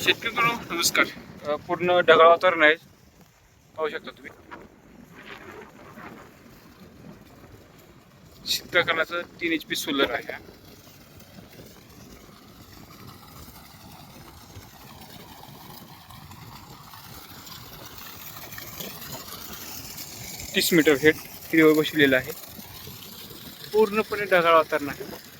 शेतकरी नमस्कार. पूर्ण ढगाळ वातावरण आहे, पाहू शकता तुम्ही. शीतप्रकरणाचं 3 HP सोलर आहे. 30 मीटर हेड हिरवळ बसलेलं आहे. पूर्णपणे ढगाळ वातावरण आहे.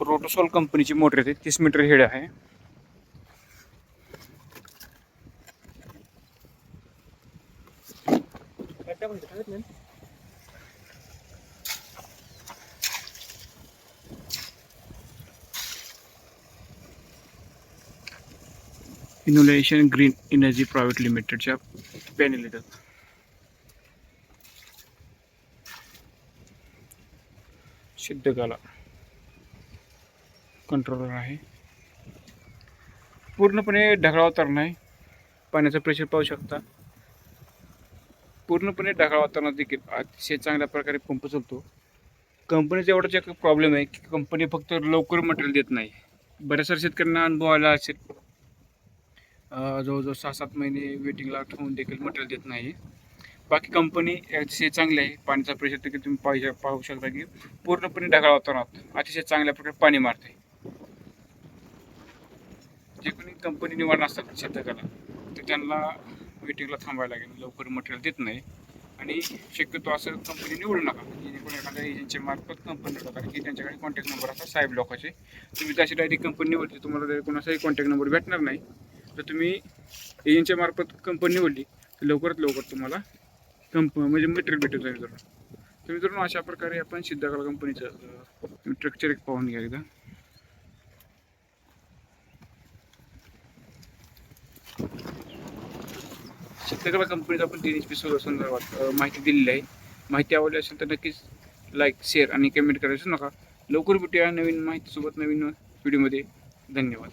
रोटोसॉल कंपनीची मोटर येते, 30 मीटर हेड आहे. इनोव्हेशन ग्रीन एनर्जी प्रायव्हेट लिमिटेडच्या पॅनल येतात. सिद्धकाला कंट्रोलर आहे. पूर्णपणे ढगाळ वातावरण आहे. पाण्याचं प्रेशर पाहू शकता. पूर्णपणे ढगाळ वातावरणात देखील अतिशय चांगल्या प्रकारे पंप चालतो. कंपनीचा एवढाच एक प्रॉब्लेम आहे की कंपनी फक्त लवकर मटेरियल देत नाही. बऱ्याचशा शेतकऱ्यांना अनुभव आला असेल, जवळजवळ 6-7 महिने वेटिंगला ठेवून देखील मटेरियल देत नाही. बाकी कंपनी अतिशय चांगली आहे. पाण्याचा प्रेशर देखील तुम्ही पाहू शकता की पूर्णपणे ढगाळ वातावरणात अतिशय चांगल्या प्रकारे पाणी मारते. जे कोणी कंपनी निवडणार असतात शेतकऱ्याला, तर त्यांना वेटिंगला थांबायला लागेल, लवकर मटेरियल देत नाही. आणि शक्यतो असं कंपनी निवडू नका. जेणेकरून एखाद्या एजंटच्या मार्फत कंपनी निवडा, कारण की त्यांच्याकडे कॉन्टॅक्ट नंबर असतात साहेब लोकांचे. तुम्ही तशी डायरेक्ट कंपनी निवडली, तुम्हाला जर कोणाचाही कॉन्टॅक्ट नंबर भेटणार नाही. तर तुम्ही एजंटच्या मार्फत कंपनी निवडली तर लवकरात लवकर तुम्हाला म्हणजे मटेरियल भेटून जाईल. तर मित्रांनो, अशा प्रकारे आपण सिद्धकाला कंपनीचं स्ट्रक्चर एक पाहून घ्या एकदा. सिद्धकाला कंपनीचा आपण 3 HP सोलर संदर्भात माहिती दिलेली आहे. माहिती आवडली असेल तर नक्कीच लाईक, शेअर आणि कमेंट करायचं नका. लवकर भेटूया नवीन माहितीसोबत नवीन व्हिडिओमध्ये. धन्यवाद.